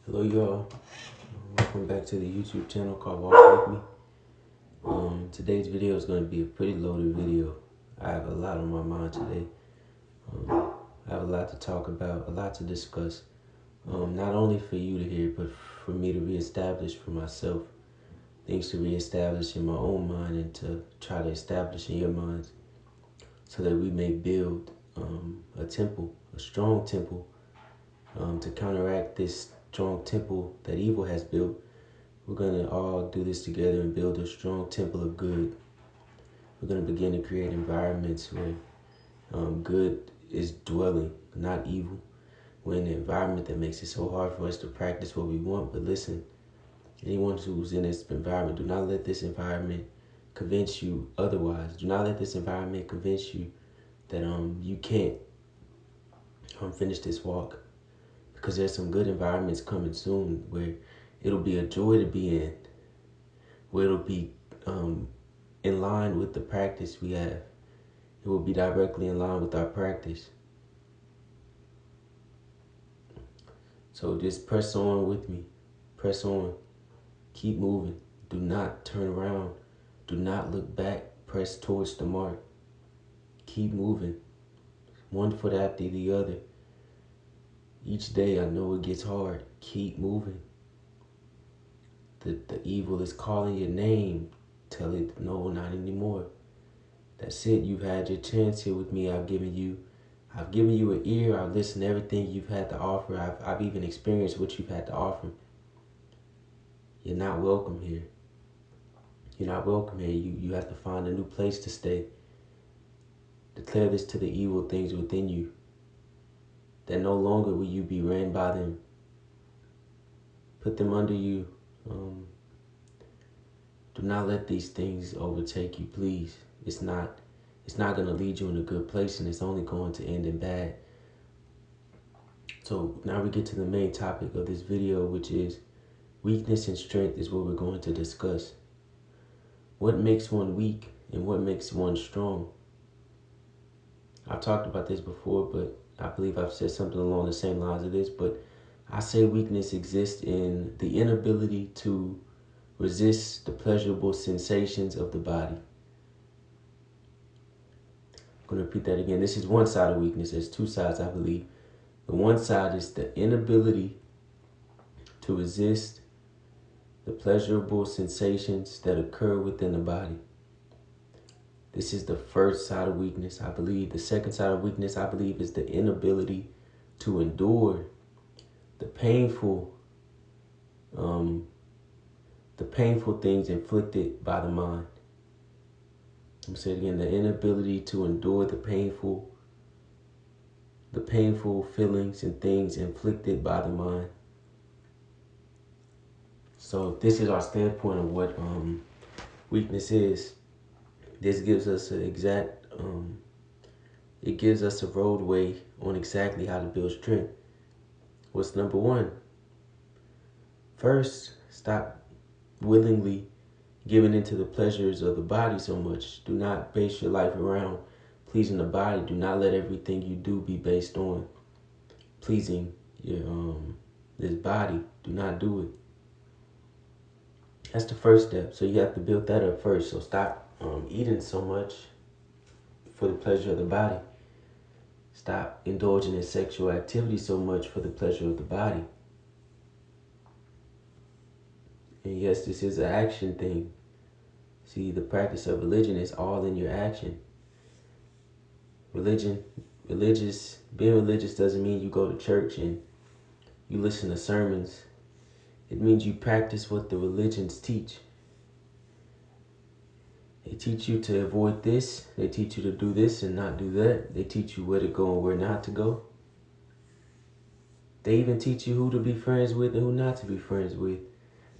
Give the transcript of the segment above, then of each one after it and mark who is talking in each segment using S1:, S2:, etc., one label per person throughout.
S1: Hello y'all, welcome back to the YouTube channel called Walk With Me. Today's video is going to be a pretty loaded video. I have a lot on my mind today. I have a lot to talk about, a lot to discuss. Not only for you to hear, but for me to reestablish for myself. Things to reestablish in my own mind and to try to establish in your minds so that we may build a temple, a strong temple, to counteract this strong temple that evil has built. We're going to all do this together and build a strong temple of good. We're going to begin to create environments where good is dwelling, not evil. We're in an environment that makes it so hard for us to practice what we want. But listen, anyone who's in this environment, do not let this environment convince you otherwise. Do not let this environment convince you that you can't finish this walk. Because there's some good environments coming soon where it'll be a joy to be in, where it'll be in line with the practice we have. It will be directly in line with our practice. So just press on with me. Press on. Keep moving. Do not turn around. Do not look back. Press towards the mark. Keep moving. One foot after the other. Each day I know it gets hard. Keep moving. The evil is calling your name. Tell it, no, not anymore. That's it. You've had your chance here with me. I've given you an ear. I've listened to everything you've had to offer. I've even experienced what you've had to offer. You're not welcome here. You're not welcome here. You have to find a new place to stay. Declare this to the evil things within you, that no longer will you be ran by them. Put them under you. Do not let these things overtake you, please. It's not going to lead you in a good place, and it's only going to end in bad. So now we get to the main topic of this video, which is weakness and strength is what we're going to discuss. What makes one weak and what makes one strong? I've talked about this before, but I believe I've said something along the same lines of this, but I say weakness exists in the inability to resist the pleasurable sensations of the body. I'm going to repeat that again. This is one side of weakness. There's two sides, I believe. The one side is the inability to resist the pleasurable sensations that occur within the body. This is the first side of weakness, I believe. The second side of weakness, I believe, is the inability to endure the painful things inflicted by the mind. I'm going to say it again, the inability to endure the painful feelings and things inflicted by the mind. So this is our standpoint of what weakness is. This gives us it gives us a roadway on exactly how to build strength. What's number one? First, stop willingly giving into the pleasures of the body so much. Do not base your life around pleasing the body. Do not let everything you do be based on pleasing your this body. Do not do it. That's the first step. So you have to build that up first. So stop eating so much for the pleasure of the body. Stop indulging in sexual activity so much for the pleasure of the body. And yes, this is an action thing. See, the practice of religion is all in your action. Being religious doesn't mean you go to church and you listen to sermons. It means you practice what the religions teach. They teach you to avoid this. They teach you to do this and not do that. They teach you where to go and where not to go. They even teach you who to be friends with and who not to be friends with.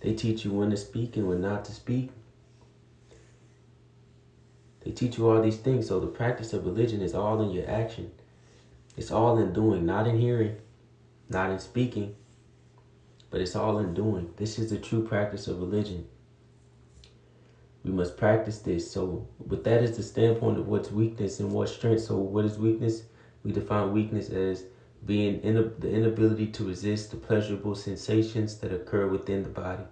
S1: They teach you when to speak and when not to speak. They teach you all these things. So the practice of religion is all in your action. It's all in doing, not in hearing, not in speaking, but it's all in doing. This is the true practice of religion. We must practice this. So with that is the standpoint of what's weakness and what's strength. So what is weakness? We define weakness as the inability to resist the pleasurable sensations that occur within the body.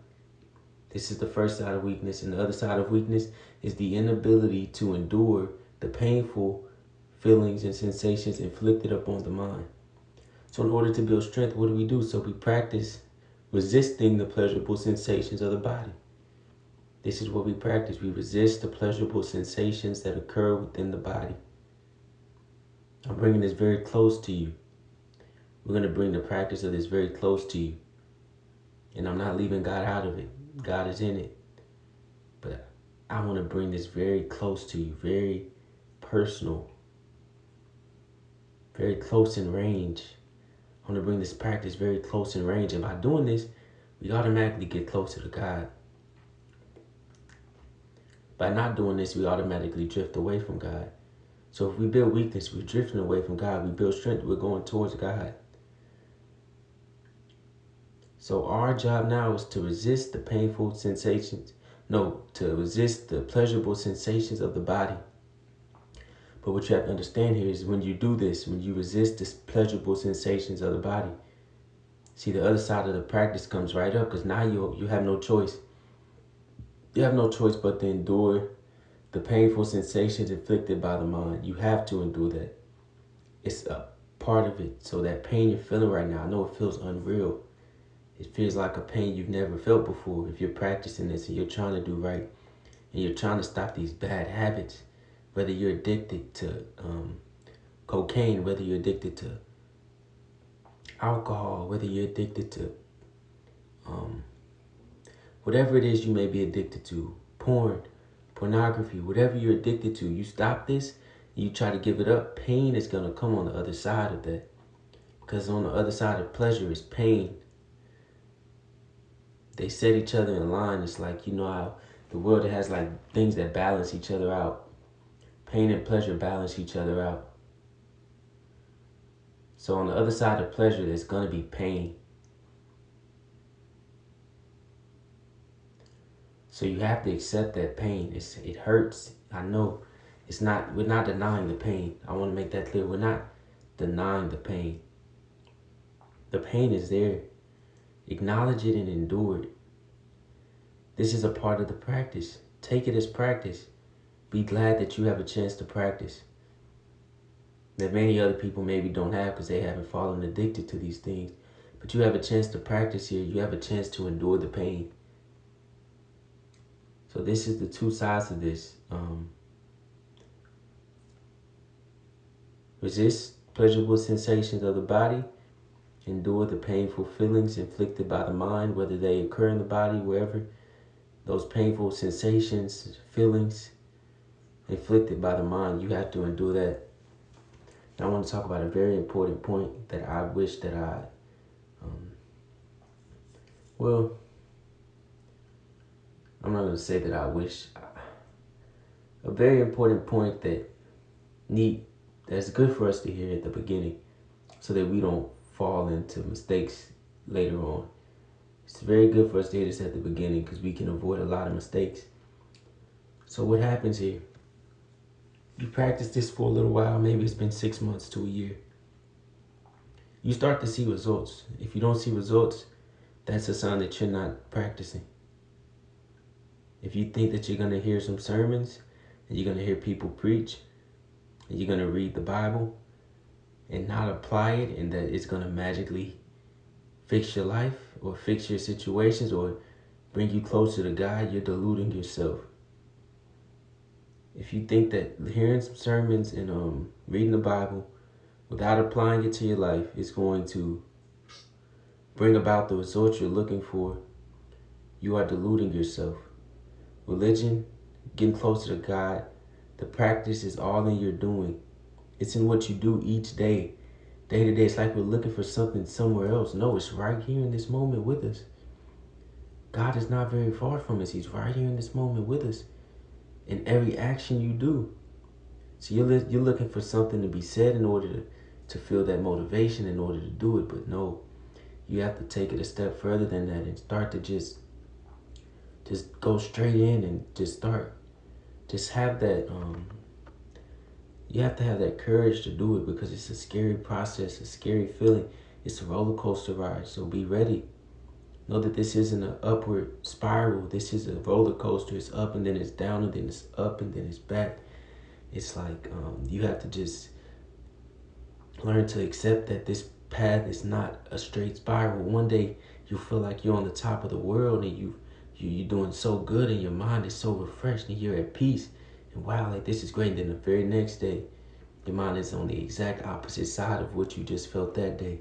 S1: This is the first side of weakness, and the other side of weakness is the inability to endure the painful feelings and sensations inflicted upon the mind. So in order to build strength, what do? So we practice resisting the pleasurable sensations of the body. This is what we practice. We resist the pleasurable sensations that occur within the body. I'm bringing this very close to you. We're going to bring the practice of this very close to you. And I'm not leaving God out of it. God is in it. But I want to bring this very close to you, very personal, very close in range. I want to bring this practice very close in range. And by doing this, we automatically get closer to God. By not doing this, we automatically drift away from God. So if we build weakness, we're drifting away from God. We build strength, we're going towards God. So our job now is to resist the painful sensations. No, to resist the pleasurable sensations of the body. But what you have to understand here is when you do this, when you resist the pleasurable sensations of the body, see, the other side of the practice comes right up, because now you have no choice. You have no choice but to endure the painful sensations inflicted by the mind. You have to endure that. It's a part of it. So that pain you're feeling right now, I know it feels unreal. It feels like a pain you've never felt before. If you're practicing this and you're trying to do right, and you're trying to stop these bad habits, whether you're addicted to cocaine, whether you're addicted to alcohol, whether you're addicted to whatever it is you may be addicted to, pornography, whatever you're addicted to, you stop this, you try to give it up, pain is going to come on the other side of that. Because on the other side of pleasure is pain. They set each other in line. It's like, you know how the world has like things that balance each other out. Pain and pleasure balance each other out. So on the other side of pleasure, there's going to be pain. So you have to accept that pain. It hurts. I know. We're not denying the pain. I want to make that clear. We're not denying the pain. The pain is there. Acknowledge it and endure it. This is a part of the practice. Take it as practice. Be glad that you have a chance to practice. That many other people maybe don't have because they haven't fallen addicted to these things. But you have a chance to practice here. You have a chance to endure the pain. So this is the two sides of this. Resist pleasurable sensations of the body. Endure the painful feelings inflicted by the mind, whether they occur in the body, wherever. Those painful sensations, feelings inflicted by the mind, you have to endure that. Now I want to talk about a very important point that I wish that I'm not going to say that I wish. A very important point that's good for us to hear at the beginning so that we don't fall into mistakes later on. It's very good for us to hear this at the beginning because we can avoid a lot of mistakes. So what happens here? You practice this for a little while. Maybe it's been 6 months to a year. You start to see results. If you don't see results, that's a sign that you're not practicing. If you think that you're going to hear some sermons and you're going to hear people preach and you're going to read the Bible and not apply it, and that it's going to magically fix your life or fix your situations or bring you closer to God, you're deluding yourself. If you think that hearing some sermons and reading the Bible without applying it to your life is going to bring about the results you're looking for, you are deluding yourself. Religion, getting closer to God, the practice is all in your doing. It's in what you do each day, day to day. It's like we're looking for something somewhere else. No, it's right here in this moment with us. God is not very far from us. He's right here in this moment with us in every action you do. So you're looking for something to be said in order to feel that motivation in order to do it. But no, you have to take it a step further than that and start to just go straight in and just have that, You have to have that courage to do it because it's a scary process, a scary feeling. It's a roller coaster ride, so be ready. Know that this isn't an upward spiral. This is a roller coaster. It's up and then it's down and then it's up and then it's back. It's like you have to just learn to accept that this path is not a straight spiral. One day you feel like you're on the top of the world and you're doing so good and your mind is so refreshed and you're at peace. And wow, like this is great. And then the very next day, your mind is on the exact opposite side of what you just felt that day.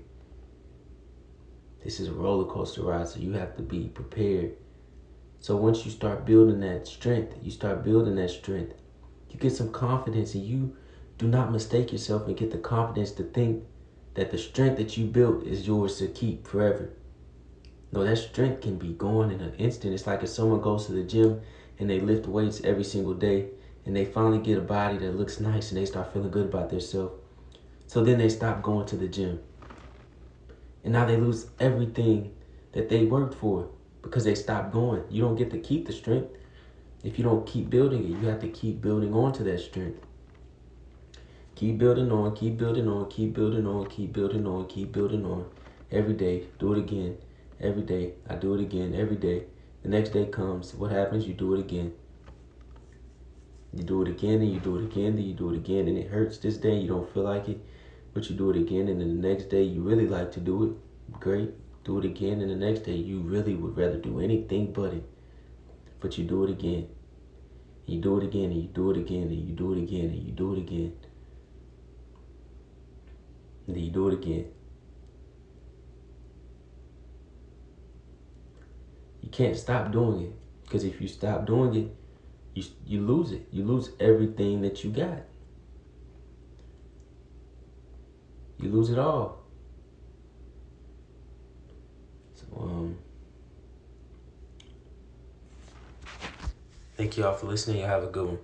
S1: This is a roller coaster ride, so you have to be prepared. So once you start building that strength, you get some confidence, and you do not mistake yourself and get the confidence to think that the strength that you built is yours to keep forever. No, that strength can be gone in an instant. It's like if someone goes to the gym and they lift weights every single day and they finally get a body that looks nice and they start feeling good about themselves. So then they stop going to the gym. And now they lose everything that they worked for because they stopped going. You don't get to keep the strength if you don't keep building it. You have to keep building on to that strength. Keep building on, keep building on, keep building on, keep building on, keep building on. Every day, do it again. Every day, I do it again. Every day. The next day comes. What happens? You do it again. You do it again and you do it again, then you do it again, and it hurts this day, you don't feel like it, but you do it again, and then the next day you really like to do it. Great. Do it again, and the next day you really would rather do anything but it. But you do it again. You do it again, and you do it again, and you do it again, and you do it again. And then you do it again. You can't stop doing it, because if you stop doing it, you lose it. You lose everything that you got. You lose it all. So, thank you all for listening. You have a good one.